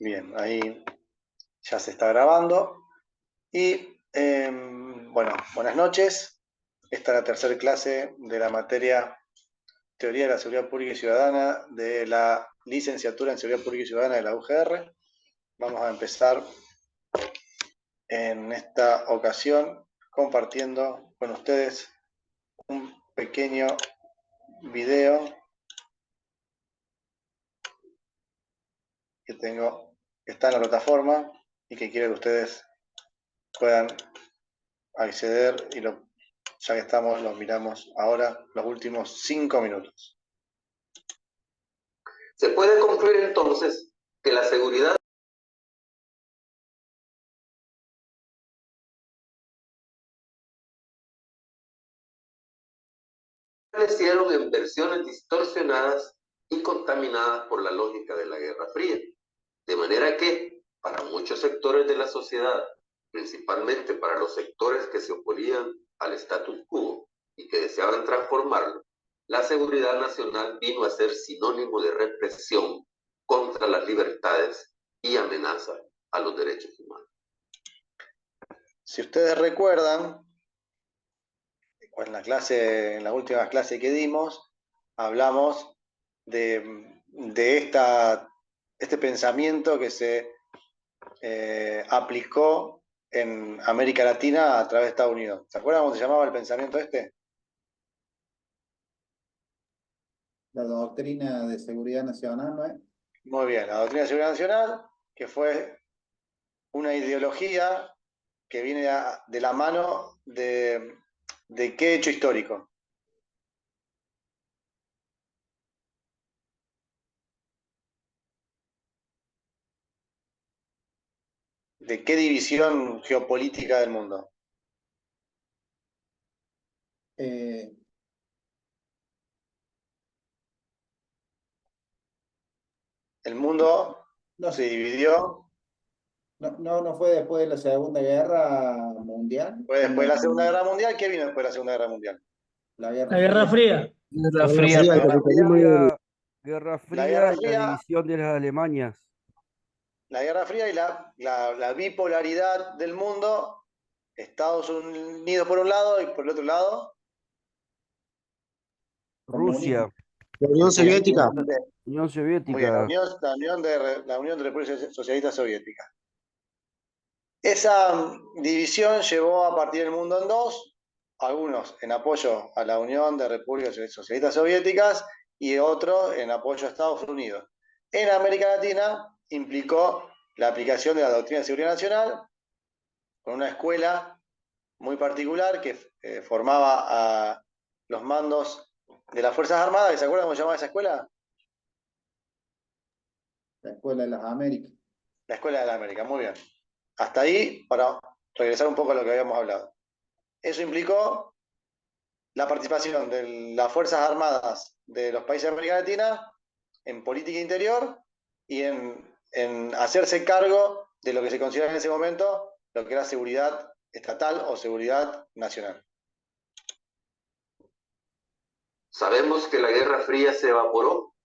Bien, ahí ya se está grabando. Y bueno, buenas noches. Esta es la tercera clase de la materia Teoría de la Seguridad Pública y Ciudadana de la licenciatura en Seguridad Pública y Ciudadana de la UGR. Vamos a empezar en esta ocasión compartiendo con ustedes un pequeño video que está en la plataforma y que quiero que ustedes puedan acceder y ya que estamos, lo miramos ahora los últimos 5 minutos. Se puede concluir entonces que la seguridad establecieron en versiones distorsionadas y contaminadas por la lógica de la Guerra Fría. De manera que, para muchos sectores de la sociedad, principalmente para los sectores que se oponían al status quo y que deseaban transformarlo, la seguridad nacional vino a ser sinónimo de represión contra las libertades y amenaza a los derechos humanos. Si ustedes recuerdan, en la última clase que dimos, hablamos de este pensamiento que se aplicó en América Latina a través de Estados Unidos. ¿Se acuerdan cómo se llamaba el pensamiento este? La doctrina de seguridad nacional, ¿no es? Muy bien, la doctrina de seguridad nacional, que fue una ideología que viene de la mano de qué hecho histórico. ¿De qué división geopolítica del mundo? El mundo se dividió. No fue después de la Segunda Guerra Mundial. Fue después de la Segunda Guerra Mundial. ¿Qué vino después de la Segunda Guerra Mundial? La La Guerra Fría. Guerra Fría, La Guerra Fría, Guerra la Fría Guerra y la Fría, división de las Alemanias. la Guerra Fría y la bipolaridad del mundo, Estados Unidos por un lado y por el otro lado, Rusia, La Unión Soviética. Unión muy bien, Soviética. la Unión de Repúblicas Socialistas Soviéticas. Esa división llevó a partir el mundo en dos, algunos en apoyo a la Unión de Repúblicas Socialistas Soviéticas y otros en apoyo a Estados Unidos. En América Latina implicó la aplicación de la doctrina de seguridad nacional con una escuela muy particular que formaba a los mandos de las Fuerzas Armadas. ¿Se acuerdan cómo se llamaba esa escuela? La Escuela de las Américas. La Escuela de la América, muy bien. Hasta ahí, para regresar un poco a lo que habíamos hablado. Eso implicó la participación de las Fuerzas Armadas de los países de América Latina en política interior y en hacerse cargo de lo que se considera en ese momento lo que era seguridad estatal o seguridad nacional. Sabemos que la Guerra Fría se evaporó,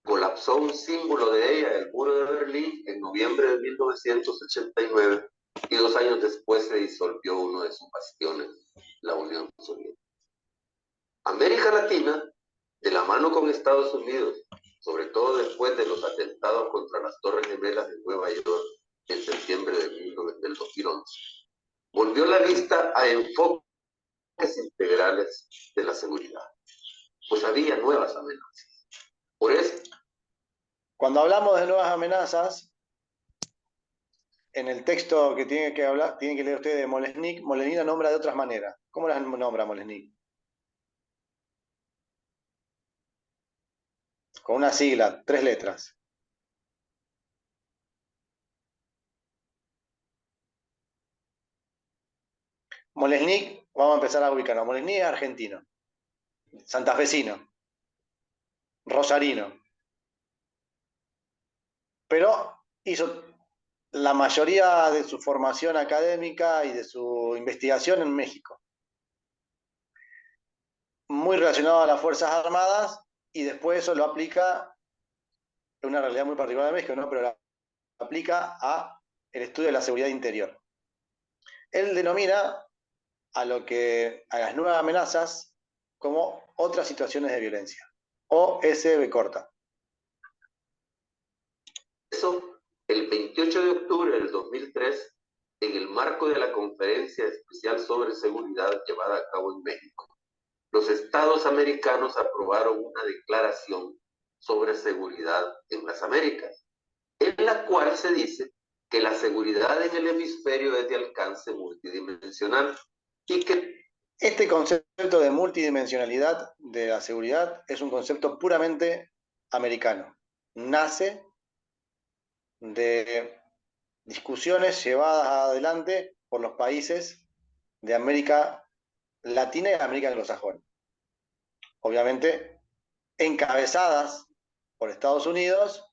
colapsó un símbolo de ella, el muro de Berlín, en noviembre de 1989, y 2 años después se disolvió uno de sus bastiones, la Unión Soviética. América Latina, de la mano con Estados Unidos, sobre todo después de los atentados contra las Torres Gemelas de Nueva York en septiembre del 2011, volvió la vista a enfoques integrales de la seguridad, pues había nuevas amenazas. Por eso, cuando hablamos de nuevas amenazas, en el texto que tienen que leer ustedes de Molesnik, Molesnik la nombra de otras maneras. ¿Cómo las nombra Molesnik? Con una sigla, 3 letras. Molesnik, vamos a empezar a ubicarnos. Molesnik es argentino, santafesino, rosarino. Pero hizo la mayoría de su formación académica y de su investigación en México. Muy relacionado a las Fuerzas Armadas y después eso lo aplica en una realidad muy particular de México, ¿no? Pero aplica a el estudio de la seguridad interior. Él denomina a las nuevas amenazas como otras situaciones de violencia, o SB corta. Eso, el 28 de octubre del 2003, en el marco de la Conferencia Especial sobre Seguridad llevada a cabo en México, los estados americanos aprobaron una declaración sobre seguridad en las Américas, en la cual se dice que la seguridad en el hemisferio es de alcance multidimensional y que este concepto de multidimensionalidad de la seguridad es un concepto puramente americano. Nace de discusiones llevadas adelante por los países de América Latina y América anglosajona. Obviamente encabezadas por Estados Unidos,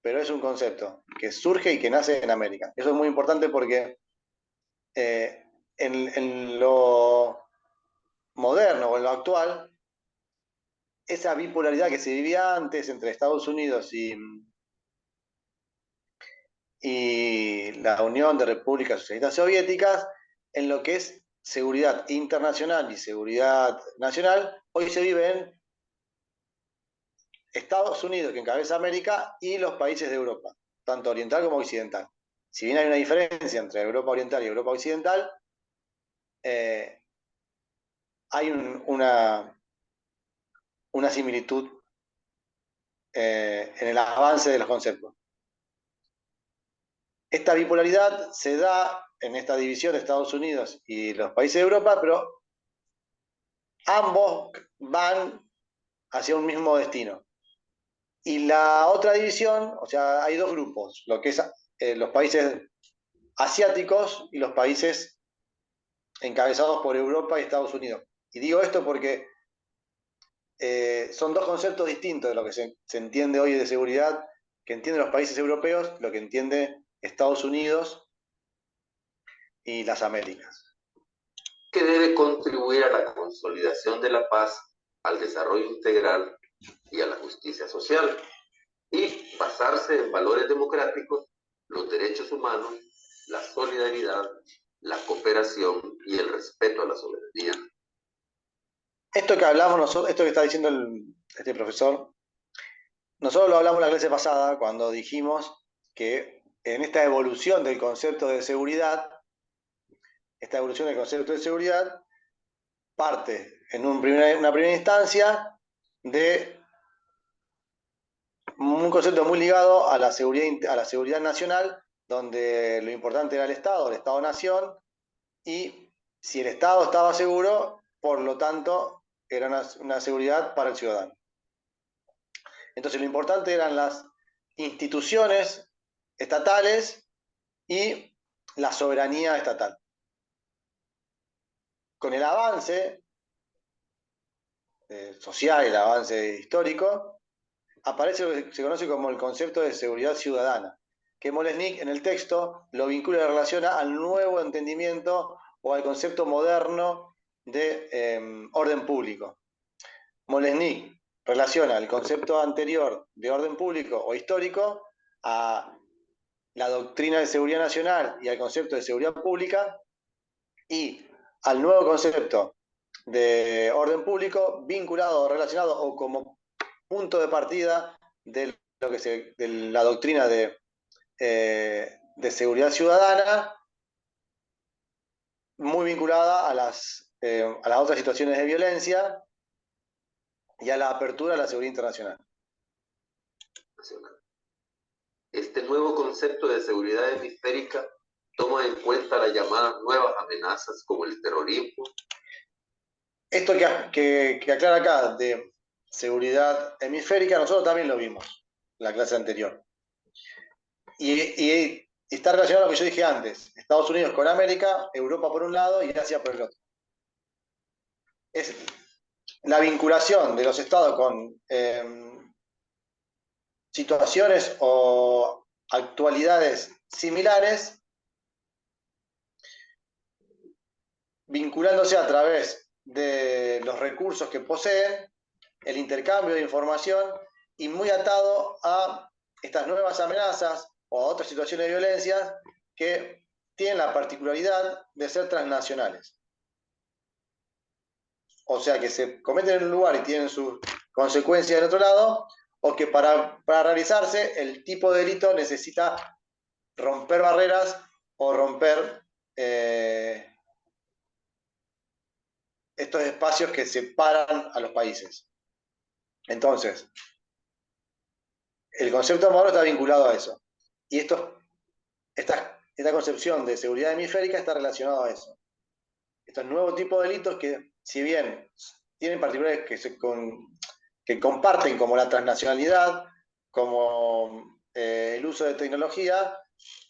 pero es un concepto que surge y que nace en América. Eso es muy importante porque en lo moderno o en lo actual, esa bipolaridad que se vivía antes entre Estados Unidos y la Unión de Repúblicas Socialistas Soviéticas, en lo que es seguridad internacional y seguridad nacional, hoy se vive en Estados Unidos, que encabeza América, y los países de Europa, tanto oriental como occidental. Si bien hay una diferencia entre Europa Oriental y Europa Occidental, hay una similitud en el avance de los conceptos. Esta bipolaridad se da en esta división de Estados Unidos y los países de Europa, pero ambos van hacia un mismo destino. Y la otra división, o sea, hay dos grupos, lo que es los países asiáticos y los países encabezados por Europa y Estados Unidos. Y digo esto porque son dos conceptos distintos de lo que se entiende hoy de seguridad, que entienden los países europeos, lo que entiende Estados Unidos y las Américas. que debe contribuir a la consolidación de la paz, al desarrollo integral y a la justicia social, y basarse en valores democráticos, los derechos humanos, la solidaridad, la cooperación y el respeto a la soberanía. Esto que hablamos nosotros, esto que está diciendo este profesor, nosotros lo hablamos la clase pasada cuando dijimos que en esta evolución del concepto de seguridad, parte en una primera instancia de un concepto muy ligado a la seguridad nacional, donde lo importante era el Estado-nación, y si el Estado estaba seguro, por lo tanto, era una seguridad para el ciudadano. Entonces, lo importante eran las instituciones estatales y la soberanía estatal. Con el avance social, el avance histórico, aparece lo que se conoce como el concepto de seguridad ciudadana, que Molesnik en el texto lo vincula y relaciona al nuevo entendimiento o al concepto moderno de orden público. Molesnik relaciona el concepto anterior de orden público o histórico a la doctrina de seguridad nacional y al concepto de seguridad pública, y al nuevo concepto de orden público vinculado o relacionado o como punto de partida de la doctrina de seguridad ciudadana, muy vinculada a las otras situaciones de violencia y a la apertura a la seguridad internacional. Este nuevo concepto de seguridad hemisférica toma en cuenta las llamadas nuevas amenazas como el terrorismo. Esto que aclara acá de seguridad hemisférica, nosotros también lo vimos en la clase anterior. Y está relacionado a lo que yo dije antes: Estados Unidos con América, Europa por un lado y Asia por el otro. Es la vinculación de los estados con situaciones o actualidades similares, vinculándose a través de los recursos que poseen, el intercambio de información, y muy atado a estas nuevas amenazas o a otras situaciones de violencia que tienen la particularidad de ser transnacionales. O sea, que se cometen en un lugar y tienen sus consecuencias en otro lado, o que para realizarse el tipo de delito necesita romper barreras o romper estos espacios que separan a los países. Entonces, el concepto de modelo está vinculado a eso. Y esta concepción de seguridad hemisférica está relacionada a eso. Estos nuevos tipos de delitos que, si bien tienen particulares que comparten, como la transnacionalidad, como el uso de tecnología,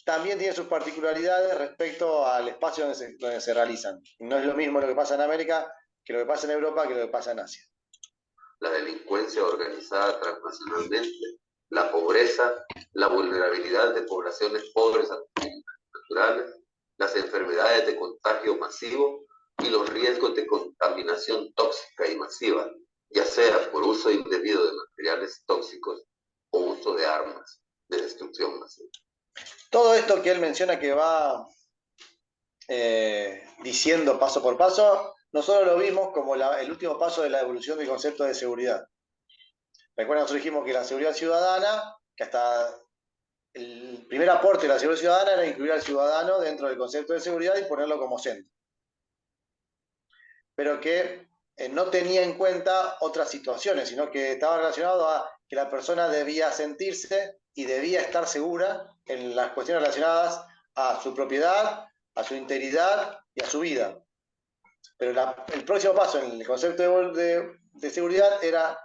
también tienen sus particularidades respecto al espacio donde se realizan. No es lo mismo lo que pasa en América que lo que pasa en Europa que lo que pasa en Asia. La delincuencia organizada transnacionalmente, la pobreza, la vulnerabilidad de poblaciones pobres a naturales, las enfermedades de contagio masivo y los riesgos de contaminación tóxica y masiva, ya sea por uso indebido de materiales tóxicos o uso de armas de destrucción masiva. Todo esto que él menciona que va diciendo paso por paso, nosotros lo vimos como el último paso de la evolución del concepto de seguridad. Recuerden, nosotros dijimos que la seguridad ciudadana, que hasta el primer aporte de la seguridad ciudadana era incluir al ciudadano dentro del concepto de seguridad y ponerlo como centro. Pero que no tenía en cuenta otras situaciones, sino que estaba relacionado a que la persona debía sentirse y debía estar segura en las cuestiones relacionadas a su propiedad, a su integridad y a su vida. Pero el próximo paso en el concepto de seguridad era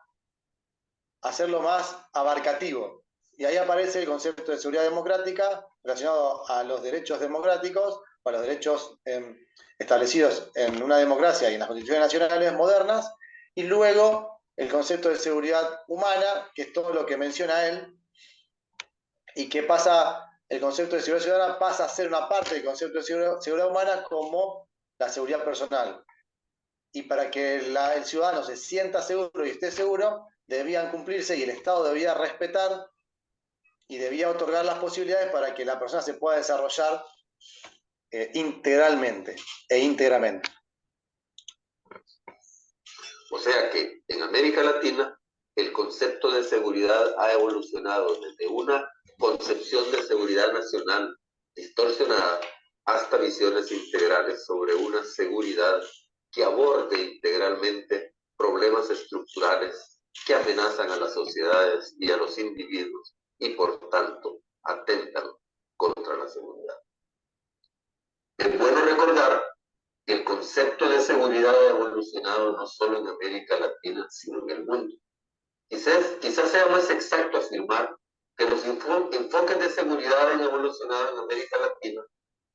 hacerlo más abarcativo. Y ahí aparece el concepto de seguridad democrática relacionado a los derechos democráticos, o a los derechos establecidos en una democracia y en las constituciones nacionales modernas, y luego el concepto de seguridad humana, que es todo lo que menciona él, y que pasa, el concepto de seguridad ciudadana pasa a ser una parte del concepto de seguridad humana como la seguridad personal. Y para que el ciudadano se sienta seguro y esté seguro, debían cumplirse y el Estado debía respetar y debía otorgar las posibilidades para que la persona se pueda desarrollar integralmente e íntegramente. O sea que en América Latina el concepto de seguridad ha evolucionado desde una concepción de seguridad nacional distorsionada hasta visiones integrales sobre una seguridad que aborde integralmente problemas estructurales que amenazan a las sociedades y a los individuos y por tanto atentan contra la seguridad. Es bueno recordar que el concepto de seguridad ha evolucionado no solo en América Latina, sino en el mundo. Quizás sea más exacto afirmar que los enfoques de seguridad han evolucionado en América Latina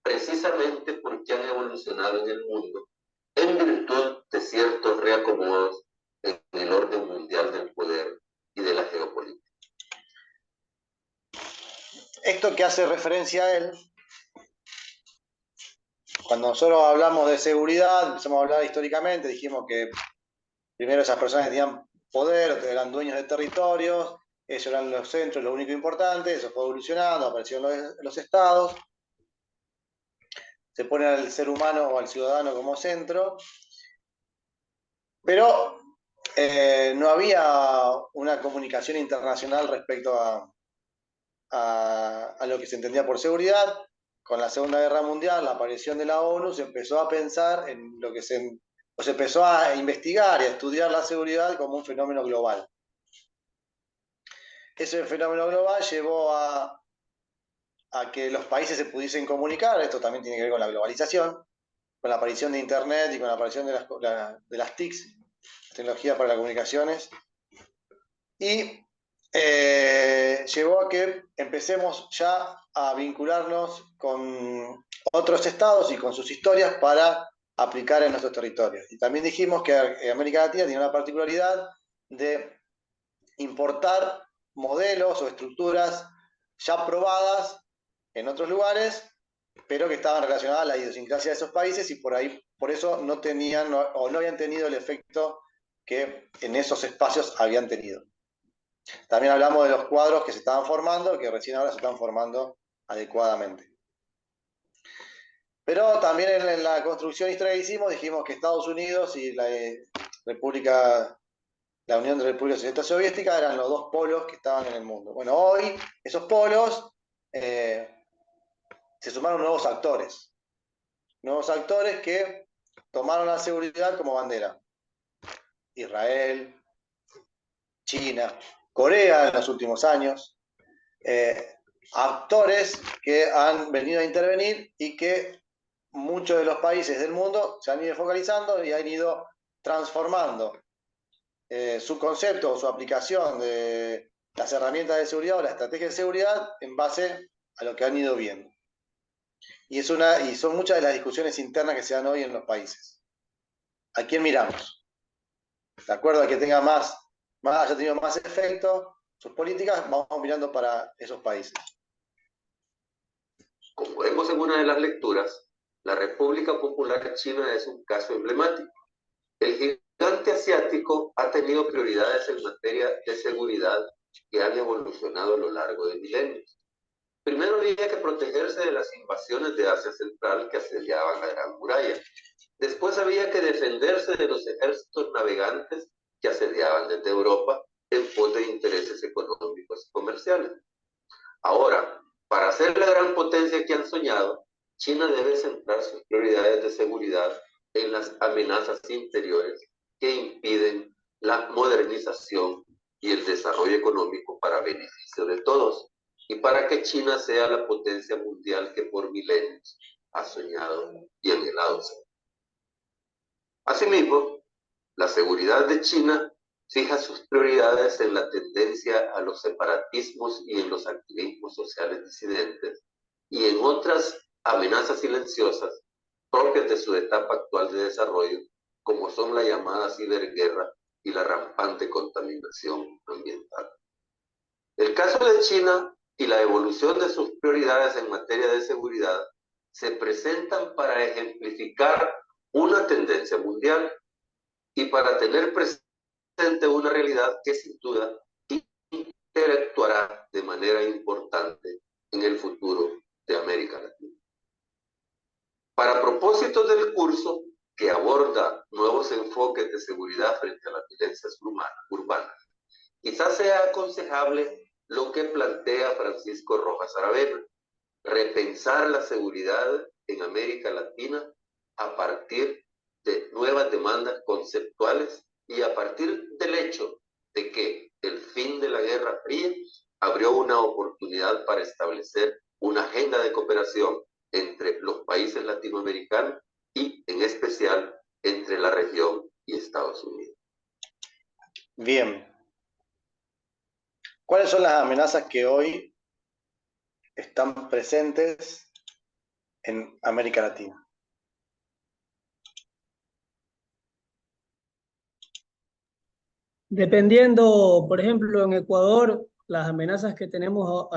precisamente porque han evolucionado en el mundo en virtud de ciertos reacomodos en el orden mundial del poder y de la geopolítica. Esto que hace referencia a él, cuando nosotros hablamos de seguridad, empezamos a hablar históricamente, dijimos que primero esas personas tenían poder, eran dueños de territorios, ellos eran los centros, lo único importante, eso fue evolucionando, aparecieron los estados, se pone al ser humano o al ciudadano como centro, pero no había una comunicación internacional respecto a lo que se entendía por seguridad. Con la Segunda Guerra Mundial, la aparición de la ONU, se empezó a pensar en lo que se empezó a investigar y a estudiar la seguridad como un fenómeno global. Ese fenómeno global llevó a que los países se pudiesen comunicar. Esto también tiene que ver con la globalización, con la aparición de Internet y con la aparición de las TICs, tecnología para las comunicaciones, y llevó a que empecemos ya a vincularnos con otros estados y con sus historias para aplicar en nuestros territorios. Y también dijimos que América Latina tiene una particularidad de importar modelos o estructuras ya probadas en otros lugares, pero que estaban relacionadas a la idiosincrasia de esos países y por eso no habían tenido el efecto que en esos espacios habían tenido. También hablamos de los cuadros que se estaban formando, que recién ahora se están formando adecuadamente. Pero también en la construcción histórica que hicimos, dijimos que Estados Unidos y la Unión de Repúblicas Socialistas Soviéticas eran los dos polos que estaban en el mundo. Bueno, hoy esos polos se sumaron nuevos actores que tomaron la seguridad como bandera. Israel, China, Corea en los últimos años, actores que han venido a intervenir y que muchos de los países del mundo se han ido focalizando y han ido transformando su concepto o su aplicación de las herramientas de seguridad o la estrategia de seguridad en base a lo que han ido viendo. Y son muchas de las discusiones internas que se dan hoy en los países. ¿A quién miramos? De acuerdo a que haya tenido más efecto sus políticas, vamos mirando para esos países. Como vemos en una de las lecturas, la República Popular China es un caso emblemático. El gigante asiático ha tenido prioridades en materia de seguridad que han evolucionado a lo largo de milenios. Primero había que protegerse de las invasiones de Asia Central que asediaban la Gran Muralla. Después había que defenderse de los ejércitos navegantes que asediaban desde Europa en pos de intereses económicos y comerciales. Ahora, para ser la gran potencia que han soñado, China debe centrar sus prioridades de seguridad en las amenazas interiores que impiden la modernización y el desarrollo económico para beneficio de todos y para que China sea la potencia mundial que por milenios ha soñado y anhelado ser. Asimismo, la seguridad de China fija sus prioridades en la tendencia a los separatismos y en los activismos sociales disidentes y en otras amenazas silenciosas propias de su etapa actual de desarrollo, como son la llamada ciberguerra y la rampante contaminación ambiental. El caso de China y la evolución de sus prioridades en materia de seguridad se presentan para ejemplificar una tendencia mundial y para tener presente una realidad que sin duda interactuará de manera importante en el futuro de América Latina. Para propósitos del curso, que aborda nuevos enfoques de seguridad frente a las violencias urbanas, quizás sea aconsejable lo que plantea Francisco Rojas Aravena, repensar la seguridad en América Latina a partir de nuevas demandas conceptuales y a partir del hecho de que el fin de la Guerra Fría abrió una oportunidad para establecer una agenda de cooperación entre los países latinoamericanos y en especial entre la región y Estados Unidos. Bien. ¿Cuáles son las amenazas que hoy están presentes en América Latina? Dependiendo, por ejemplo, en Ecuador, las amenazas que tenemos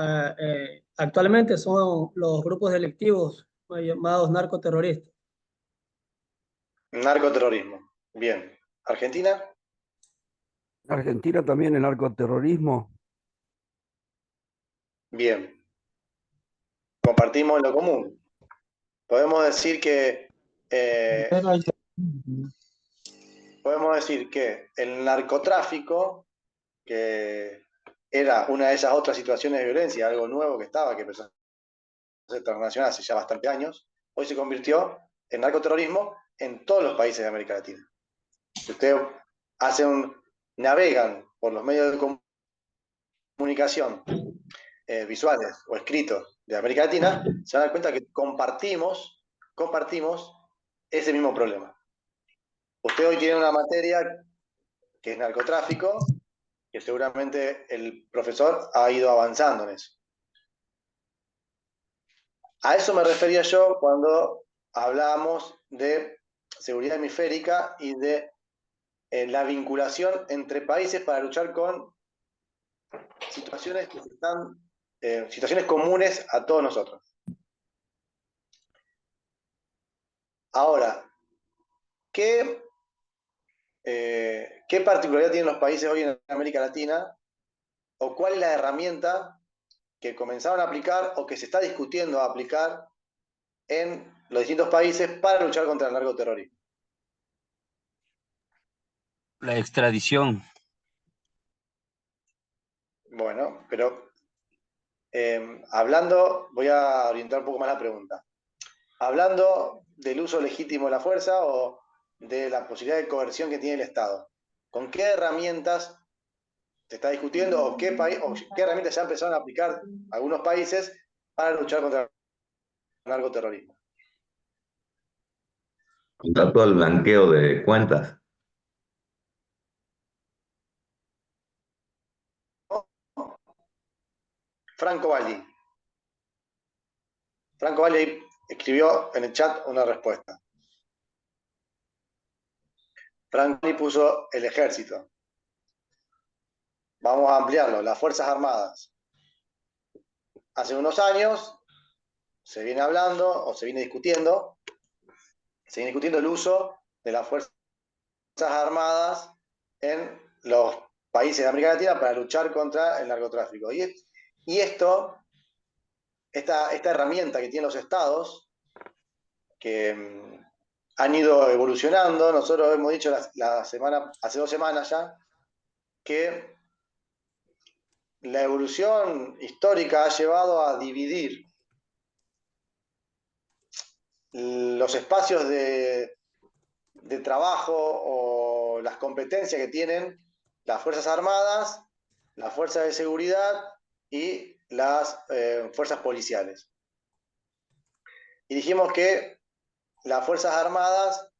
actualmente son los grupos delictivos llamados narcoterroristas. Narcoterrorismo. Bien. ¿Argentina? Argentina también el narcoterrorismo. Bien. Compartimos lo común. Podemos decir que el narcotráfico, que era una de esas otras situaciones de violencia, algo nuevo que empezó a ser transnacional hace ya bastantes años, hoy se convirtió en narcoterrorismo en todos los países de América Latina. Si ustedes navegan por los medios de comunicación visuales o escritos de América Latina, se van a dar cuenta que compartimos ese mismo problema. Usted hoy tiene una materia que es narcotráfico, que seguramente el profesor ha ido avanzando en eso. A eso me refería yo cuando hablábamos de seguridad hemisférica y de la vinculación entre países para luchar con situaciones situaciones comunes a todos nosotros. Ahora, ¿qué particularidad tienen los países hoy en América Latina o cuál es la herramienta que comenzaron a aplicar o que se está discutiendo aplicar en los distintos países para luchar contra el narcoterrorismo? La extradición. Bueno, pero hablando, voy a orientar un poco más la pregunta. Hablando del uso legítimo de la fuerza o de la posibilidad de coerción que tiene el Estado, ¿con qué herramientas se está discutiendo o qué herramientas ya empezaron a aplicar algunos países para luchar contra el narcoterrorismo? Contra todo el blanqueo de cuentas. Franco Valli. Franco Valli escribió en el chat una respuesta. Franco Valli puso el ejército. Vamos a ampliarlo, las Fuerzas Armadas. Hace unos años se viene hablando o se viene discutiendo el uso de las Fuerzas Armadas en los países de América Latina para luchar contra el narcotráfico. Y esta herramienta que tienen los estados, que han ido evolucionando, nosotros hemos dicho hace 2 semanas ya, que la evolución histórica ha llevado a dividir los espacios de trabajo o las competencias que tienen las Fuerzas Armadas, las Fuerzas de Seguridad y las Fuerzas Policiales. Y dijimos que las Fuerzas Armadas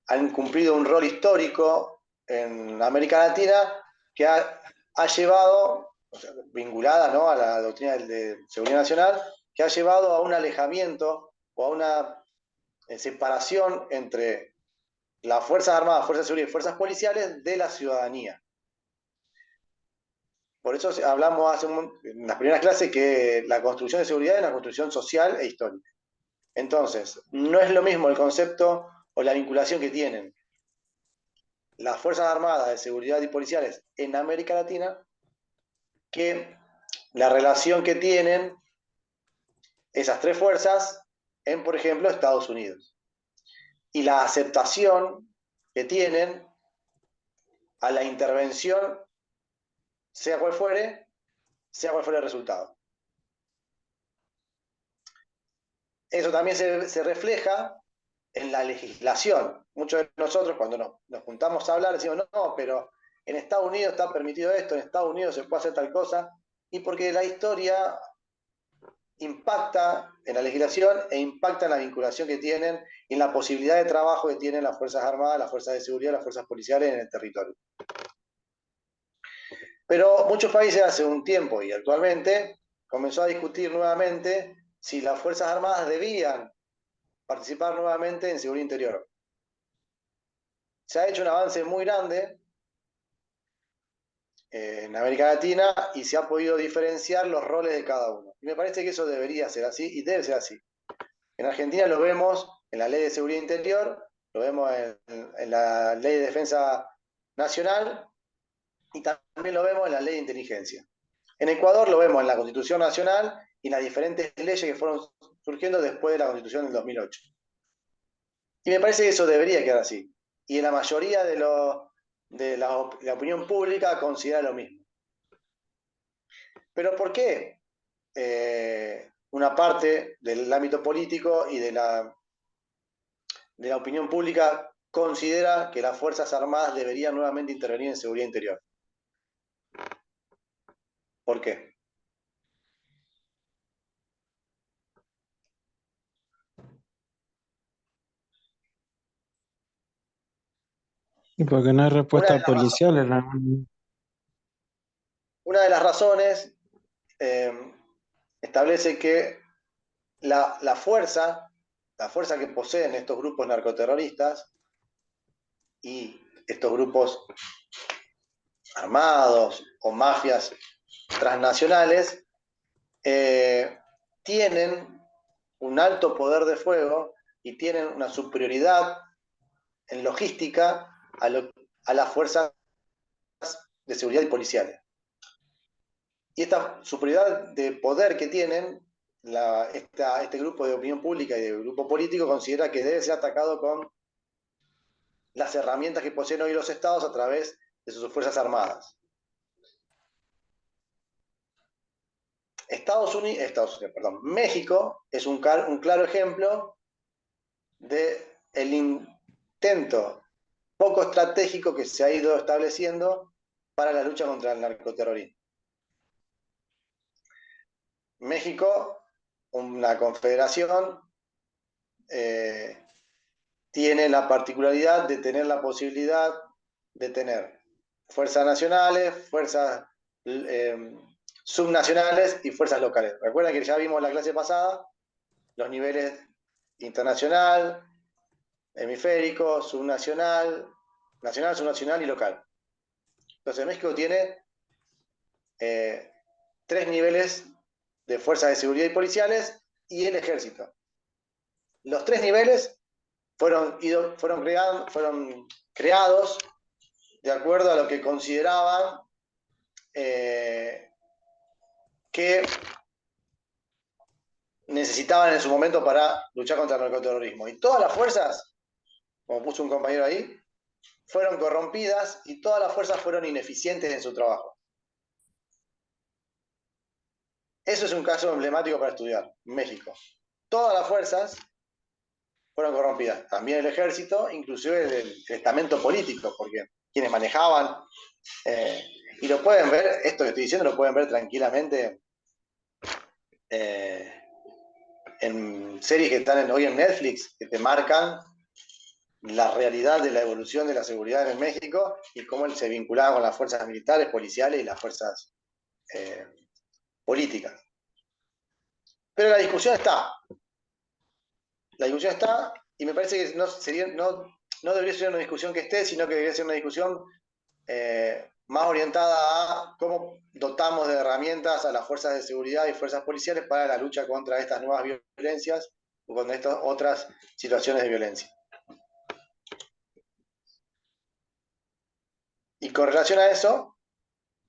han cumplido un rol histórico en América Latina que ha llevado, vinculada, ¿no?, a la doctrina de seguridad nacional, que ha llevado a un alejamiento o a una separación entre las Fuerzas Armadas, Fuerzas de Seguridad y Fuerzas Policiales de la ciudadanía. Por eso hablamos en las primeras clases que la construcción de seguridad es una construcción social e histórica. Entonces, no es lo mismo el concepto o la vinculación que tienen las Fuerzas Armadas de Seguridad y Policiales en América Latina que la relación que tienen esas 3 fuerzas en, por ejemplo, Estados Unidos. Y la aceptación que tienen a la intervención, sea cual fuere el resultado. Eso también se refleja en la legislación. Muchos de nosotros cuando nos juntamos a hablar decimos, no, pero en Estados Unidos está permitido esto, en Estados Unidos se puede hacer tal cosa, y porque la historia impacta en la legislación e impacta en la vinculación que tienen y en la posibilidad de trabajo que tienen las Fuerzas Armadas, las Fuerzas de Seguridad, las Fuerzas Policiales en el territorio. Pero muchos países hace un tiempo y actualmente comenzó a discutir nuevamente si las Fuerzas Armadas debían participar nuevamente en seguridad interior. Se ha hecho un avance muy grande en América Latina y se ha podido diferenciar los roles de cada uno. Y me parece que eso debería ser así y debe ser así. En Argentina lo vemos en la Ley de Seguridad Interior, lo vemos en la Ley de Defensa Nacional y también lo vemos en la Ley de Inteligencia. En Ecuador lo vemos en la Constitución Nacional y en las diferentes leyes que fueron surgiendo después de la Constitución del 2008. Y me parece que eso debería quedar así. Y en la mayoría de la opinión pública considera lo mismo. Pero ¿por qué una parte del ámbito político y de la opinión pública considera que las Fuerzas Armadas deberían nuevamente intervenir en seguridad interior? ¿Por qué? Y porque no hay respuesta policial en una de las razones establece que la fuerza que poseen estos grupos narcoterroristas y estos grupos armados o mafias transnacionales tienen un alto poder de fuego y tienen una superioridad en logística a las fuerzas de seguridad y policiales. Y esta superioridad de poder que tienen, este grupo de opinión pública y de grupo político considera que debe ser atacado con las herramientas que poseen hoy los estados a través de sus fuerzas armadas. México es un claro ejemplo del intento poco estratégico que se ha ido estableciendo para la lucha contra el narcoterrorismo. México, una confederación, tiene la particularidad de tener la posibilidad de tener fuerzas nacionales, fuerzas subnacionales y fuerzas locales. Recuerden que ya vimos la clase pasada los niveles internacional, hemisférico, subnacional, nacional, subnacional y local. Entonces México tiene 3 niveles de fuerzas de seguridad y policiales y el ejército. Los 3 niveles fueron creados de acuerdo a lo que consideraban que necesitaban en su momento para luchar contra el narcoterrorismo. Y todas las fuerzas, como puso un compañero ahí, fueron corrompidas y todas las fuerzas fueron ineficientes en su trabajo. Eso es un caso emblemático para estudiar. México. Todas las fuerzas fueron corrompidas. También el ejército, inclusive el estamento político, porque quienes manejaban, y lo pueden ver, esto que estoy diciendo lo pueden ver tranquilamente en series que están hoy en Netflix, que te marcan la realidad de la evolución de la seguridad en México y cómo él se vinculaba con las fuerzas militares, policiales y las fuerzas políticas. Pero la discusión está. La discusión está y me parece que no debería ser una discusión que esté, sino que debería ser una discusión más orientada a cómo dotamos de herramientas a las fuerzas de seguridad y fuerzas policiales para la lucha contra estas nuevas violencias o contra estas otras situaciones de violencia. Y con relación a eso,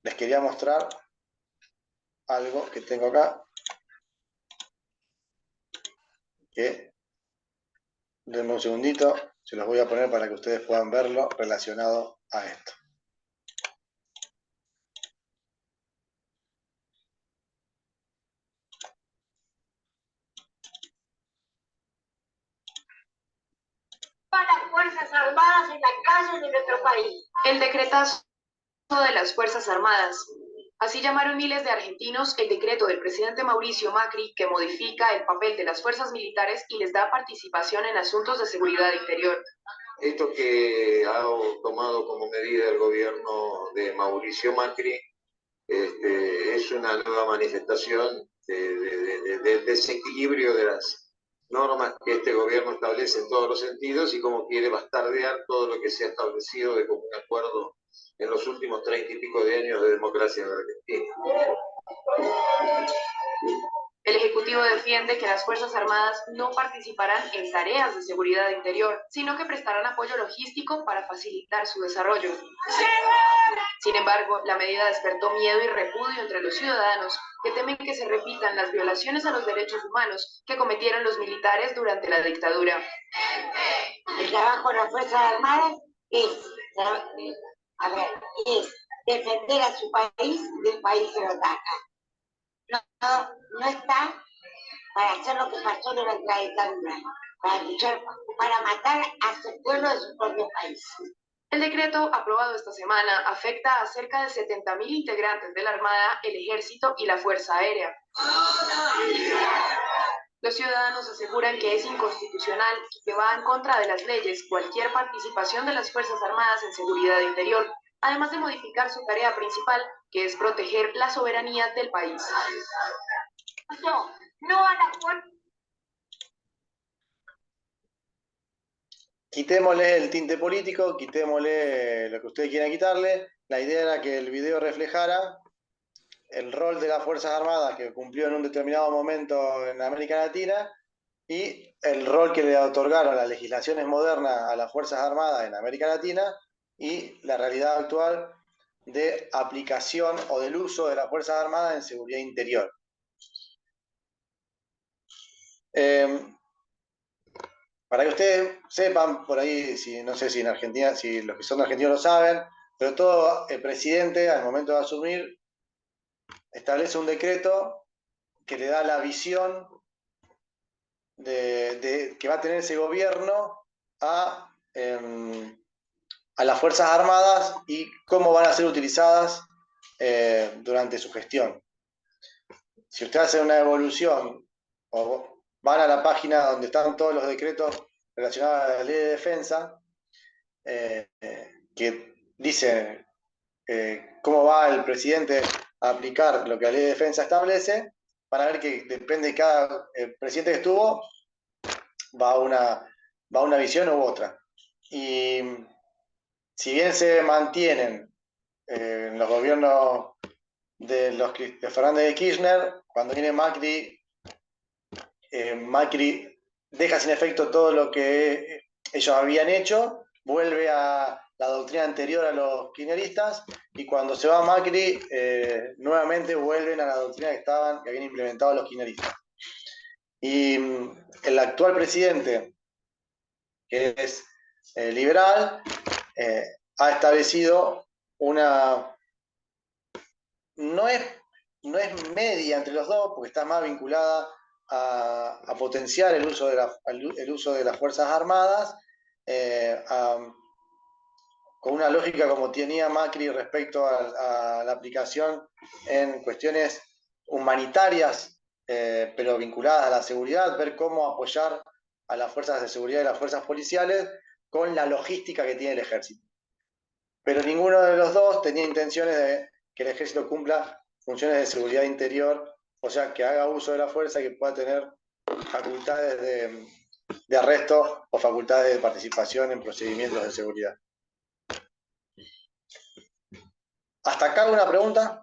les quería mostrar algo que tengo acá, que denme un segundito, se los voy a poner para que ustedes puedan verlo relacionado a esto. Las Fuerzas Armadas en la calle de nuestro país. El decretazo de las Fuerzas Armadas. Así llamaron miles de argentinos el decreto del presidente Mauricio Macri que modifica el papel de las fuerzas militares y les da participación en asuntos de seguridad interior. Esto que ha tomado como medida el gobierno de Mauricio Macri es una nueva manifestación del desequilibrio de las normas que este gobierno establece en todos los sentidos y cómo quiere bastardear todo lo que se ha establecido de común acuerdo en los últimos 30 y pico de años de democracia en Argentina. El Ejecutivo defiende que las Fuerzas Armadas no participarán en tareas de seguridad interior, sino que prestarán apoyo logístico para facilitar su desarrollo. Sin embargo, la medida despertó miedo y repudio entre los ciudadanos que temen que se repitan las violaciones a los derechos humanos que cometieron los militares durante la dictadura. El trabajo de las Fuerzas Armadas es defender a su país del país que lo ataca. No está para hacer lo que pasó durante la dictadura, para luchar, para matar a su pueblo de su propio país. El decreto aprobado esta semana afecta a cerca de 70.000 integrantes de la Armada, el Ejército y la Fuerza Aérea. Los ciudadanos aseguran que es inconstitucional y que va en contra de las leyes cualquier participación de las Fuerzas Armadas en seguridad interior, además de modificar su tarea principal, que es proteger la soberanía del país. No a la fuerza. Quitémosle el tinte político, quitémosle lo que ustedes quieran quitarle. La idea era que el video reflejara el rol de las Fuerzas Armadas que cumplió en un determinado momento en América Latina y el rol que le otorgaron las legislaciones modernas a las Fuerzas Armadas en América Latina y la realidad actual de aplicación o del uso de las Fuerzas Armadas en seguridad interior. Para que ustedes sepan, por ahí, si, no sé si en Argentina, si los que son argentinos lo saben, pero todo el presidente al momento de asumir establece un decreto que le da la visión que va a tener ese gobierno a las Fuerzas Armadas y cómo van a ser utilizadas durante su gestión. Si usted hace una evolución o van a la página donde están todos los decretos relacionados a la ley de defensa, que dice cómo va el presidente a aplicar lo que la ley de defensa establece, van a ver que depende de cada presidente que estuvo, va a una visión u otra. Y si bien se mantienen en los gobiernos de Fernández de Kirchner, cuando viene Macri, Macri deja sin efecto todo lo que ellos habían hecho, vuelve a la doctrina anterior a los kirchneristas, y cuando se va Macri, nuevamente vuelven a la doctrina que habían implementado los kirchneristas. Y el actual presidente, que es liberal, ha establecido una... No es media entre los dos, porque está más vinculada a potenciar el uso de las Fuerzas Armadas, con una lógica como tenía Macri respecto a la aplicación en cuestiones humanitarias, pero vinculadas a la seguridad, ver cómo apoyar a las fuerzas de seguridad y las fuerzas policiales con la logística que tiene el ejército. Pero ninguno de los dos tenía intenciones de que el ejército cumpla funciones de seguridad interior, o sea, que haga uso de la fuerza y que pueda tener facultades de arresto o facultades de participación en procedimientos de seguridad. ¿Hasta acá alguna pregunta?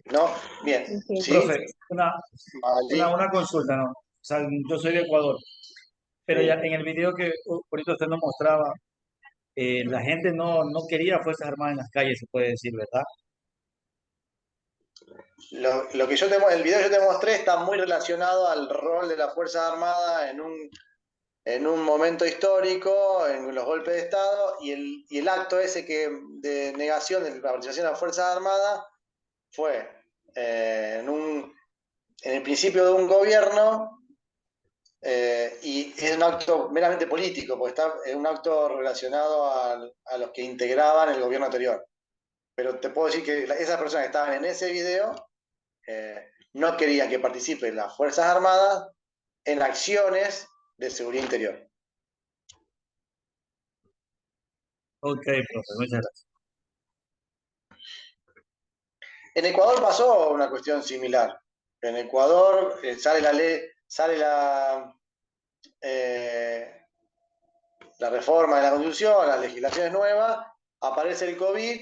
¿No? Bien. ¿Sí? Profe, una consulta, ¿no? O sea, yo soy de Ecuador, pero ya en el video que ahorita usted nos mostraba, la gente no quería Fuerzas Armadas en las calles, se puede decir, ¿verdad? Lo que el video que yo te mostré está muy relacionado al rol de las Fuerzas Armadas en un momento histórico, en los golpes de Estado, y el acto ese de negación de la participación de las Fuerzas Armadas fue en el principio de un gobierno, y es un acto meramente político, porque es un acto relacionado a los que integraban el gobierno anterior. Pero te puedo decir que esas personas que estaban en ese video no querían que participen las Fuerzas Armadas en acciones de seguridad interior. Ok, profe, muchas gracias. En Ecuador pasó una cuestión similar. En Ecuador sale la ley, sale la reforma de la Constitución, las legislaciones nuevas, aparece el COVID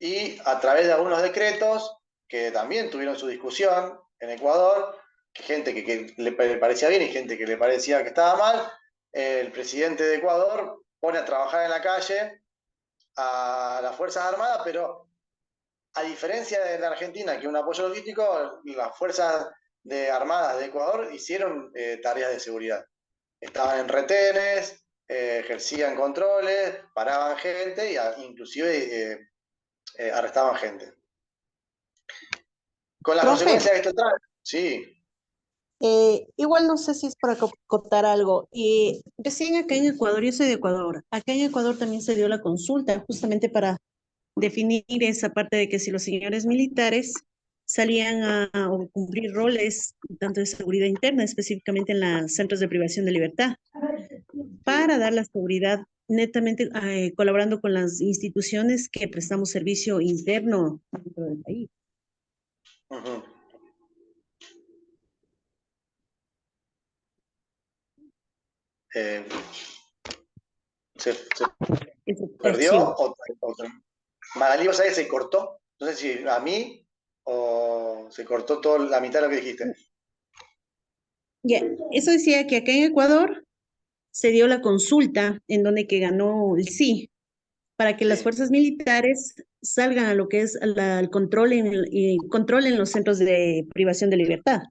y a través de algunos decretos que también tuvieron su discusión en Ecuador, gente que le parecía bien y gente que le parecía que estaba mal, el presidente de Ecuador pone a trabajar en la calle a las Fuerzas Armadas, pero a diferencia de la Argentina, que un apoyo logístico, las Fuerzas Armadas de Ecuador hicieron tareas de seguridad. Estaban en retenes, ejercían controles, paraban gente e inclusive arrestaban gente. Con las consecuencias de esto trae, sí. Igual no sé si es para acotar algo. Recién acá en Ecuador, yo soy de Ecuador, acá en Ecuador también se dio la consulta justamente para definir esa parte de que si los señores militares salían a cumplir roles tanto de seguridad interna, específicamente en los centros de privación de libertad, para dar la seguridad netamente colaborando con las instituciones que prestamos servicio interno dentro del país. Uh-huh. ¿Se perdió? Magalí, ¿vos sabés que se cortó? No sé si a mí o se cortó toda la mitad de lo que dijiste. Ya, eso decía que acá en Ecuador se dio la consulta en donde que ganó el sí, para que las Sí, fuerzas militares salgan a lo que es al control y controlen los centros de privación de libertad.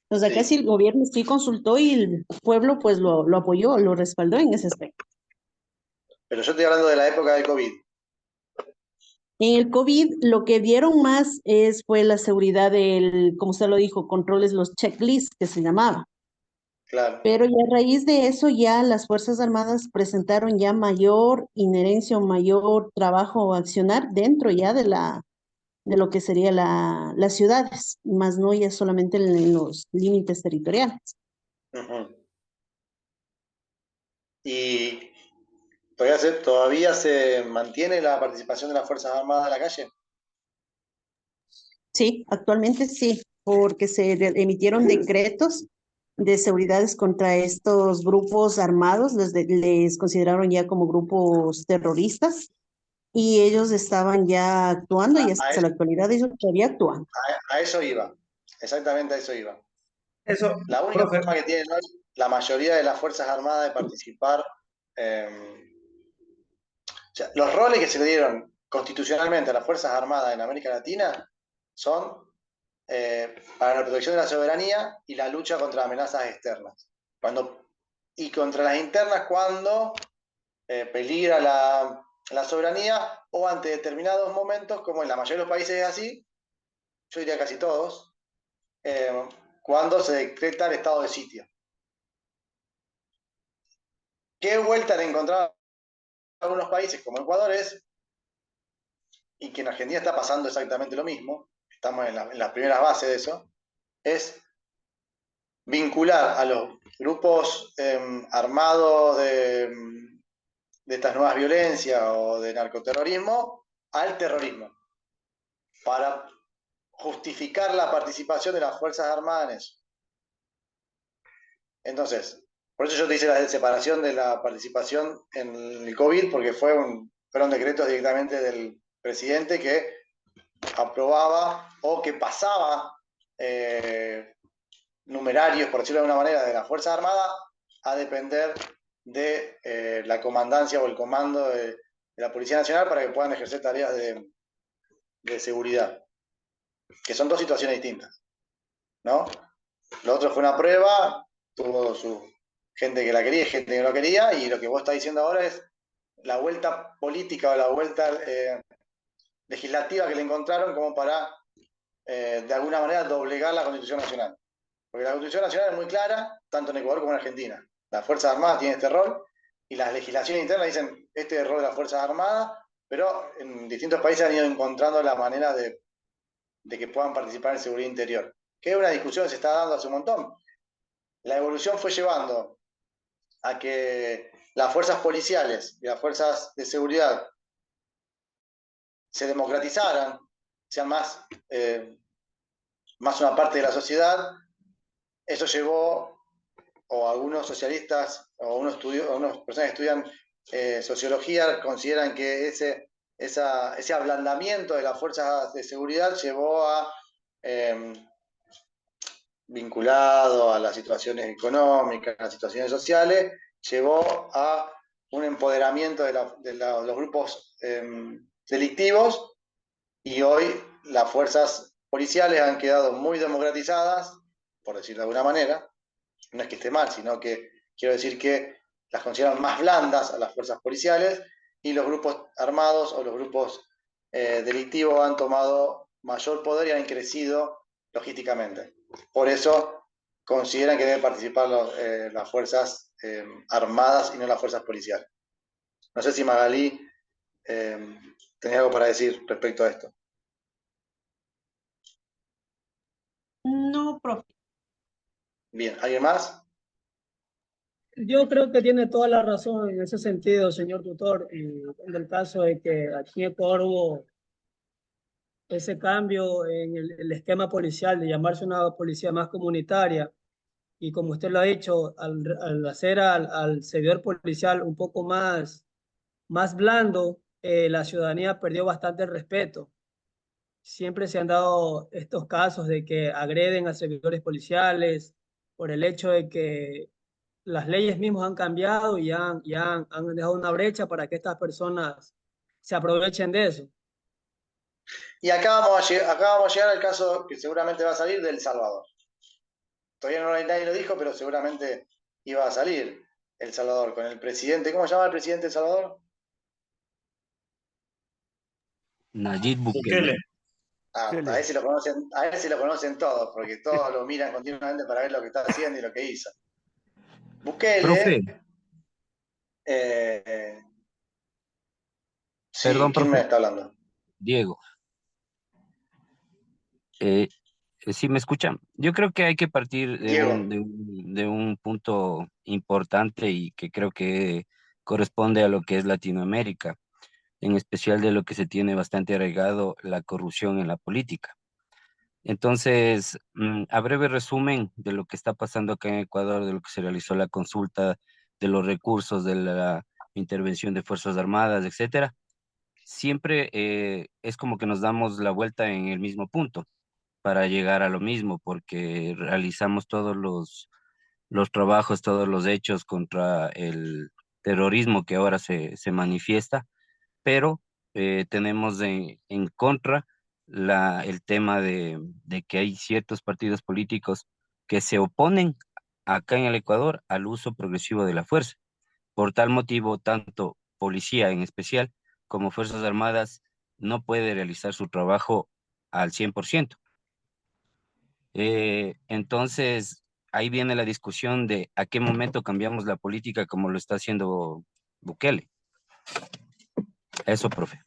Entonces acá sí sí. el gobierno sí consultó y el pueblo pues lo apoyó, lo respaldó en ese aspecto. Pero yo estoy hablando de la época del COVID. En el COVID lo que dieron más fue la seguridad del, como usted lo dijo, controles, los checklists que se llamaba. Claro. Pero ya a raíz de eso ya las Fuerzas Armadas presentaron ya mayor inherencia o mayor trabajo o accionar dentro ya de lo que sería las ciudades, más no ya solamente en los límites territoriales. Ujú. Y todavía se mantiene la participación de las Fuerzas Armadas en la calle. Sí, actualmente sí, porque se emitieron decretos de seguridades contra estos grupos armados, les consideraron ya como grupos terroristas y ellos estaban ya actuando y A, hasta la actualidad ellos todavía actúan. a eso iba. Exactamente a eso iba. Eso, La única profe, forma que tienen hoy la mayoría de las Fuerzas Armadas de participar, o sea, los roles que se le dieron constitucionalmente a las Fuerzas Armadas en América Latina son para la protección de la soberanía y la lucha contra amenazas externas. Y contra las internas cuando peligra la soberanía o ante determinados momentos, como en la mayoría de los países es así, yo diría casi todos, cuando se decreta el estado de sitio. ¿Qué vuelta han encontrado algunos países como Ecuador y que en Argentina está pasando exactamente lo mismo, estamos en las primeras bases de eso, es vincular a los grupos armados de estas nuevas violencias o de narcoterrorismo al terrorismo, para justificar la participación de las Fuerzas Armadas en eso. Entonces, por eso yo te hice la separación de la participación en el COVID, porque fueron decretos directamente del presidente que aprobaba o que pasaba numerarios, por decirlo de alguna manera, de la Fuerza Armada a depender de la comandancia o el comando de la Policía Nacional para que puedan ejercer tareas de seguridad, que son dos situaciones distintas, ¿no? Lo otro fue una prueba, tuvo su gente que la quería y gente que no la quería, y lo que vos estás diciendo ahora es la vuelta política o la vuelta legislativa que le encontraron como para, de alguna manera, doblegar la Constitución Nacional. Porque la Constitución Nacional es muy clara, tanto en Ecuador como en Argentina. Las Fuerzas Armadas tienen este rol y las legislaciones internas dicen este es el rol de las Fuerzas Armadas, pero en distintos países han ido encontrando la manera de que puedan participar en seguridad interior. Que es una discusión que se está dando hace un montón. La evolución fue llevando a que las fuerzas policiales y las fuerzas de seguridad se democratizaran, sean más una parte de la sociedad. Eso llevó, o algunos socialistas, o unas personas que estudian sociología, consideran que ese ablandamiento de las fuerzas de seguridad llevó a, vinculado a las situaciones económicas, a las situaciones sociales, llevó a un empoderamiento de los grupos delictivos, y hoy las fuerzas policiales han quedado muy democratizadas, por decirlo de alguna manera. No es que esté mal, sino que quiero decir que las consideran más blandas a las fuerzas policiales, y los grupos armados o los grupos delictivos han tomado mayor poder y han crecido logísticamente. Por eso consideran que deben participar las fuerzas armadas y no las fuerzas policiales. No sé si Magalí tenía algo para decir respecto a esto. No, profe. Bien, ¿alguien más? Yo creo que tiene toda la razón en ese sentido, señor tutor, en el caso de que aquí en Ecuador hubo ese cambio en el esquema policial de llamarse una policía más comunitaria. Y como usted lo ha dicho, al hacer al servidor policial un poco más blando, la ciudadanía perdió bastante respeto. Siempre se han dado estos casos de que agreden a servidores policiales por el hecho de que las leyes mismas han cambiado y han dejado una brecha para que estas personas se aprovechen de eso. Y acá vamos a llegar al caso que seguramente va a salir de El Salvador. Todavía no nadie lo dijo, pero seguramente iba a salir El Salvador con el presidente. ¿Cómo se llama el presidente de El Salvador? Nayib Bukele. Bukele. A ese lo conocen todos, porque todos lo miran continuamente para ver lo que está haciendo y lo que hizo. Bukele. Profe. Sí, Perdón, ¿quién profe. me está hablando? Diego. ¿Sí me escuchan? Yo creo que hay que partir de un punto importante y que creo que corresponde a lo que es Latinoamérica, en especial de lo que se tiene bastante arraigado, la corrupción en la política. Entonces, a breve resumen de lo que está pasando acá en Ecuador, de lo que se realizó la consulta, de los recursos, de la intervención de Fuerzas Armadas, etcétera, siempre es como que nos damos la vuelta en el mismo punto para llegar a lo mismo, porque realizamos todos los trabajos, todos los hechos contra el terrorismo que ahora se manifiesta, pero tenemos en contra el tema de que hay ciertos partidos políticos que se oponen acá en el Ecuador al uso progresivo de la fuerza. Por tal motivo, tanto policía en especial como Fuerzas Armadas no puede realizar su trabajo al 100%. Entonces, ahí viene la discusión de a qué momento cambiamos la política como lo está haciendo Bukele. Eso, profe.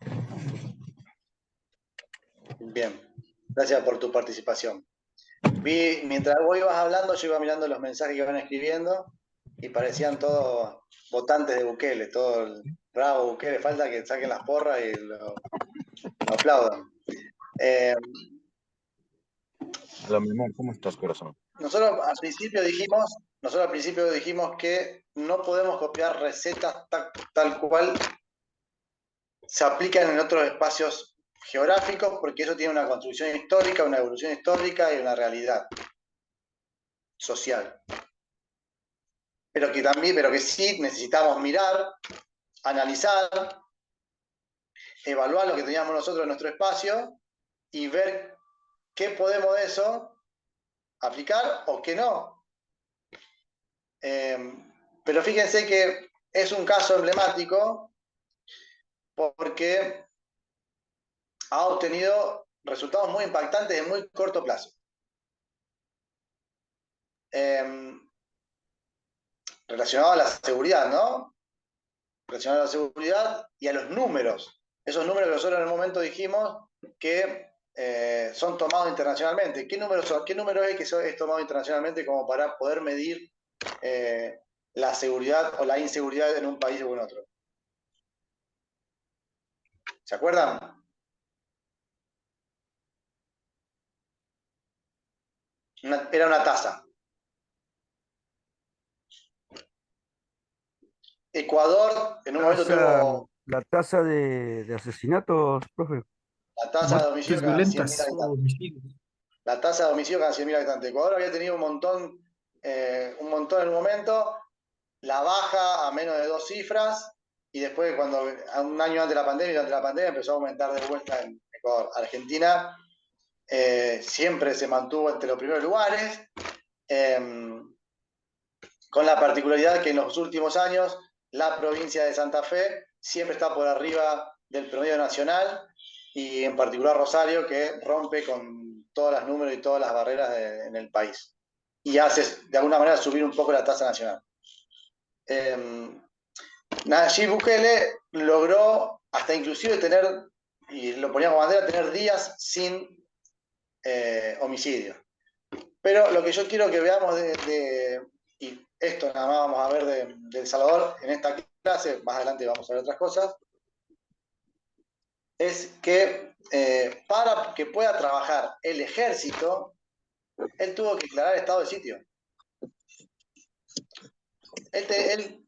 Bien, gracias por tu participación. Mientras vos ibas hablando, yo iba mirando los mensajes que iban escribiendo y parecían todos votantes de Bukele, todo el bravo Bukele, falta que saquen las porras y lo aplaudan. Hola, mi amor, ¿cómo estás, corazón? Nosotros al principio dijimos que no podemos copiar recetas tal cual se aplican en otros espacios geográficos, porque eso tiene una construcción histórica, una evolución histórica y una realidad social. Pero que sí necesitamos mirar, analizar, evaluar lo que teníamos nosotros en nuestro espacio y ver qué podemos de eso aplicar o qué no. Pero fíjense que es un caso emblemático porque ha obtenido resultados muy impactantes en muy corto plazo. Relacionado a la seguridad, ¿no? Relacionado a la seguridad y a los números. Esos números que nosotros en el momento dijimos que son tomados internacionalmente. ¿Qué números son? ¿Qué número es que es tomado internacionalmente como para poder medir la seguridad o la inseguridad en un país o en otro? ¿Se acuerdan? Era una tasa. Ecuador en un momento tuvo... La tasa de asesinatos, profe. La tasa de homicidio cada 100.000 habitantes. La tasa de homicidio cada 100.000 habitantes. Ecuador había tenido un montón en un momento, la baja a menos de 2 cifras, y después cuando un año antes de la pandemia, durante la pandemia empezó a aumentar de vuelta en Ecuador. Argentina siempre se mantuvo entre los primeros lugares, con la particularidad que en los últimos años la provincia de Santa Fe siempre está por arriba del promedio nacional, y en particular Rosario, que rompe con todos los números y todas las barreras en el país y hace de alguna manera subir un poco la tasa nacional. Nayib Bukele logró hasta inclusive tener, y lo ponía como bandera, tener días sin homicidio. Pero lo que yo quiero que veamos y esto nada más vamos a ver de El Salvador en esta clase, más adelante vamos a ver otras cosas, es que para que pueda trabajar el ejército, él tuvo que declarar estado de sitio. Él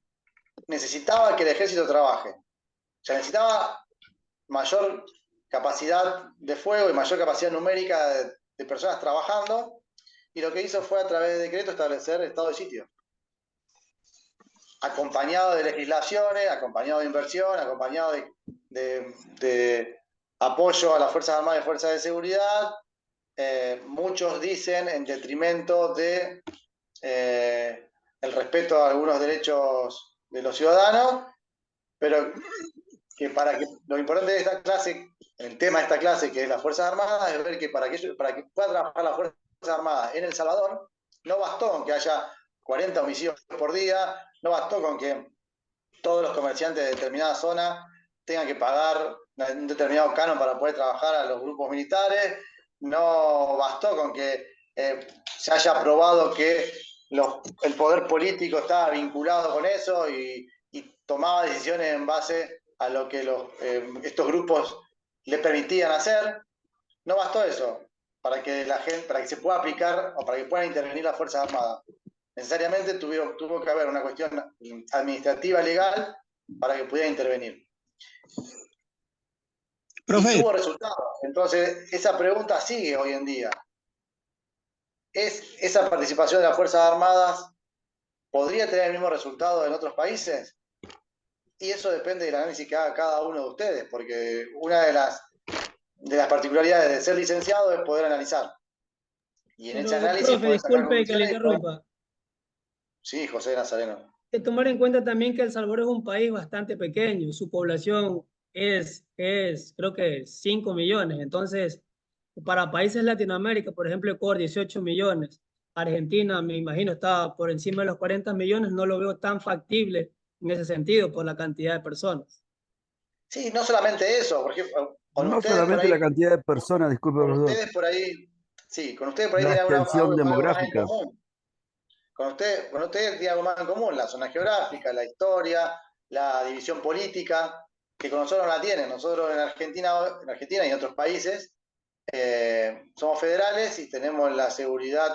necesitaba que el ejército trabaje. O sea, necesitaba mayor capacidad de fuego y mayor capacidad numérica de personas trabajando, y lo que hizo fue a través de decreto establecer estado de sitio, acompañado de legislaciones, acompañado de inversión, acompañado de apoyo a las Fuerzas Armadas y Fuerzas de Seguridad, muchos dicen en detrimento de el respeto a algunos derechos de los ciudadanos, pero que lo importante de esta clase, el tema de esta clase, que es las Fuerzas Armadas, es ver que para que pueda trabajar las Fuerzas Armadas en El Salvador, no bastó con que haya 40 homicidios por día, no bastó con que todos los comerciantes de determinada zona tengan que pagar un determinado canon para poder trabajar a los grupos militares, no bastó con que se haya aprobado que el poder político estaba vinculado con eso y tomaba decisiones en base a lo que estos grupos le permitían hacer. No bastó eso para que se pueda aplicar o para que puedan intervenir las Fuerzas Armadas. Necesariamente tuvo que haber una cuestión administrativa legal para que pudiera intervenir. Profe. Y tuvo resultados. Entonces, esa pregunta sigue hoy en día. ¿Esa participación de las Fuerzas Armadas podría tener el mismo resultado en otros países? Y eso depende del análisis que haga cada uno de ustedes, porque una de las particularidades de ser licenciado es poder analizar. Y en ese análisis profe, poder sacar disculpe que le conclusiones. interrumpa. Sí, José Nazareno. Hay que tomar en cuenta también que El Salvador es un país bastante pequeño, su población es creo que 5 millones, entonces para países de Latinoamérica, por ejemplo Ecuador 18 millones, Argentina me imagino está por encima de los 40 millones, no lo veo tan factible en ese sentido por la cantidad de personas. Sí, no solamente eso, por ejemplo, no solamente la cantidad de personas, disculpe, con ustedes por ahí la tienen extensión algo más en demográfica. común. Con ustedes tienen algo más en común, la zona geográfica, la historia, la división política, que con nosotros la tienen. Nosotros en Argentina y en otros países somos federales y tenemos la seguridad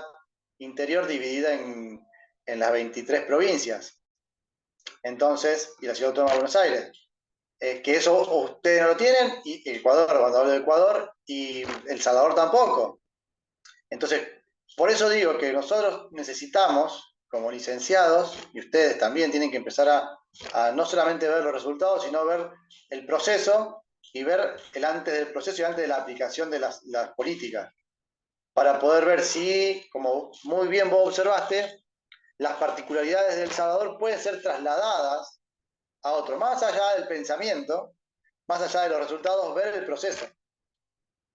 interior dividida en las 23 provincias. Entonces, y la Ciudad Autónoma de Buenos Aires. Que eso ustedes no lo tienen, y Ecuador, cuando hablo de Ecuador, y El Salvador tampoco. Entonces, por eso digo que nosotros necesitamos, como licenciados, y ustedes también tienen que empezar a no solamente ver los resultados, sino ver el proceso y ver el antes del proceso y antes de la aplicación de las políticas, para poder ver si, como muy bien vos observaste, las particularidades de El Salvador pueden ser trasladadas a otro, más allá del pensamiento, más allá de los resultados, ver el proceso.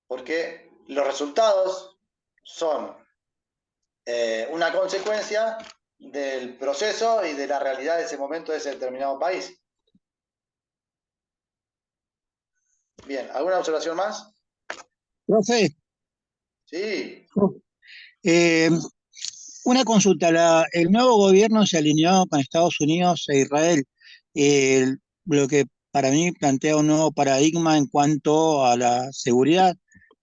Porque los resultados son una consecuencia del proceso y de la realidad de ese momento de ese determinado país. Bien, ¿alguna observación más? Profe. Sí. Una consulta, el nuevo gobierno se alineó con Estados Unidos e Israel, lo que para mí plantea un nuevo paradigma en cuanto a la seguridad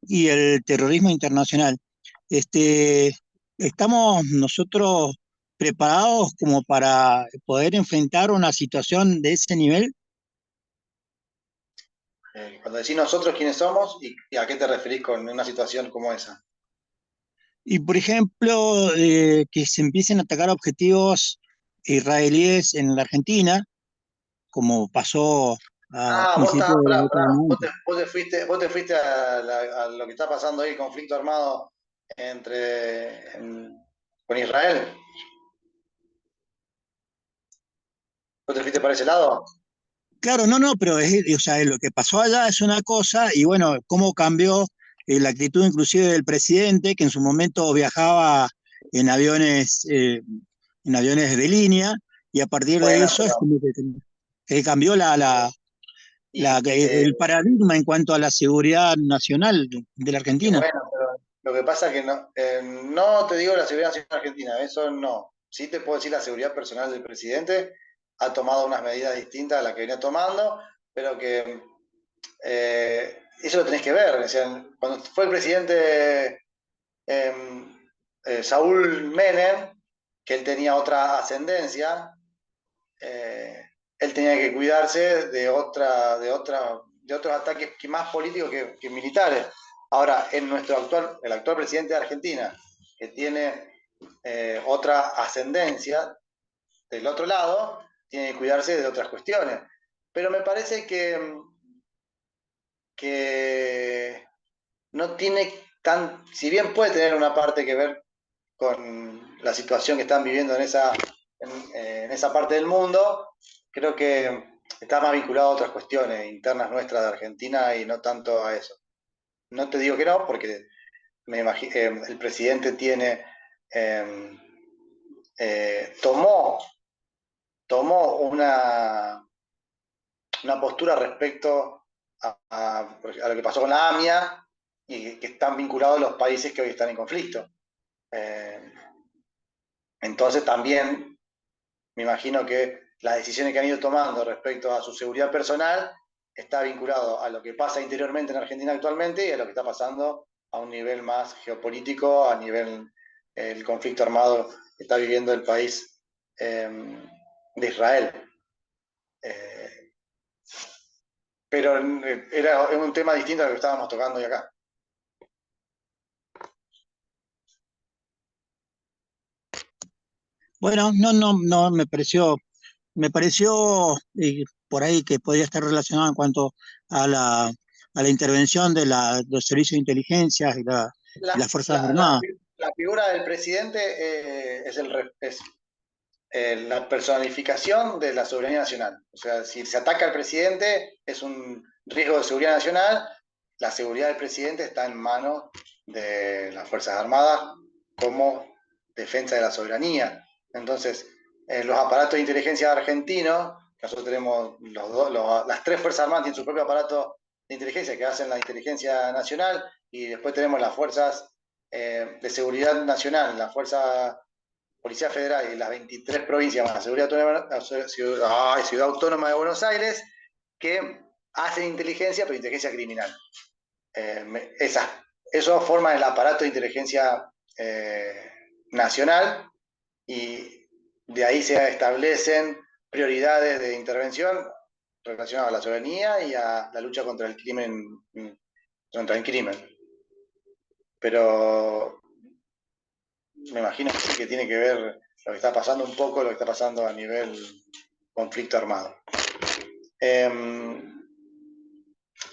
y el terrorismo internacional. ¿Estamos nosotros preparados como para poder enfrentar una situación de ese nivel? Cuando decís nosotros, ¿quiénes somos? ¿Y a qué te referís con una situación como esa? Y, por ejemplo, que se empiecen a atacar objetivos israelíes en la Argentina, como pasó a principios de la década de 90. Vos te fuiste a lo que está pasando ahí, el conflicto armado con Israel. ¿Vos te fuiste para ese lado? Claro, no, pero o sea, lo que pasó allá es una cosa, y bueno, cómo cambió la actitud inclusive del presidente, que en su momento viajaba en aviones de línea, y a partir de eso es como que cambió el paradigma en cuanto a la seguridad nacional de la Argentina. Bueno, pero lo que pasa es que no te digo la seguridad nacional argentina, eso no. Sí te puedo decir la seguridad personal del presidente, ha tomado unas medidas distintas a las que venía tomando, pero que eso lo tenés que ver. O sea, cuando fue el presidente Saúl Menem, que él tenía otra ascendencia, él tenía que cuidarse de otros ataques más políticos que militares. Ahora, el actual presidente de Argentina, que tiene otra ascendencia del otro lado, tiene que cuidarse de otras cuestiones. Pero me parece que no tiene si bien puede tener una parte que ver con la situación que están viviendo en esa parte del mundo, creo que está más vinculado a otras cuestiones internas nuestras de Argentina y no tanto a eso. No te digo que no, porque me imagino, el presidente tomó una postura respecto a lo que pasó con la AMIA y que están vinculados los países que hoy están en conflicto. Entonces también me imagino que las decisiones que han ido tomando respecto a su seguridad personal está vinculado a lo que pasa interiormente en Argentina actualmente y a lo que está pasando a un nivel más geopolítico, a nivel del conflicto armado que está viviendo el país de Israel. Pero era un tema distinto a lo que estábamos tocando hoy acá. Bueno, no, me pareció por ahí que podría estar relacionado en cuanto a la intervención de los servicios de inteligencia y las Fuerzas Armadas. La figura del presidente es la personificación de la soberanía nacional. O sea, si se ataca al presidente es un riesgo de seguridad nacional. La seguridad del presidente está en manos de las Fuerzas Armadas como defensa de la soberanía. Entonces, los aparatos de inteligencia argentinos, nosotros tenemos las tres Fuerzas Armadas tienen su propio aparato de inteligencia que hacen la inteligencia nacional, y después tenemos las fuerzas de seguridad nacional, la Fuerza Policía Federal y las 23 provincias más la Ciudad Autónoma de Buenos Aires, que hacen inteligencia, pero inteligencia criminal. Eso forma el aparato de inteligencia nacional, y de ahí se establecen prioridades de intervención relacionadas a la soberanía y a la lucha contra el crimen. Pero me imagino que tiene que ver lo que está pasando un poco, lo que está pasando a nivel conflicto armado.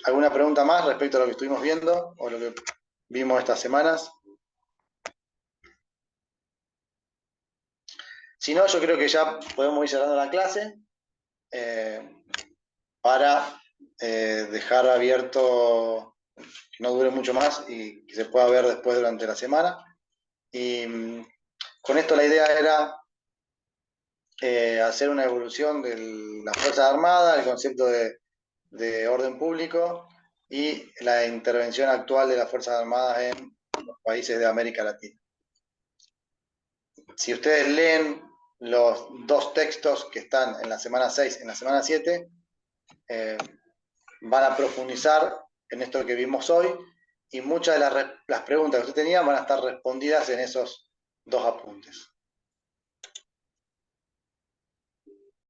¿Alguna pregunta más respecto a lo que estuvimos viendo o lo que vimos estas semanas? Si no, yo creo que ya podemos ir cerrando la clase para dejar abierto que no dure mucho más y que se pueda ver después durante la semana. Y con esto la idea era hacer una evolución de las Fuerzas Armadas, el concepto de orden público y la intervención actual de las Fuerzas Armadas en los países de América Latina. Si ustedes leen los dos textos que están en la semana 6 y en la semana 7, van a profundizar en esto que vimos hoy, y muchas de las preguntas que ustedes tenían van a estar respondidas en esos dos apuntes.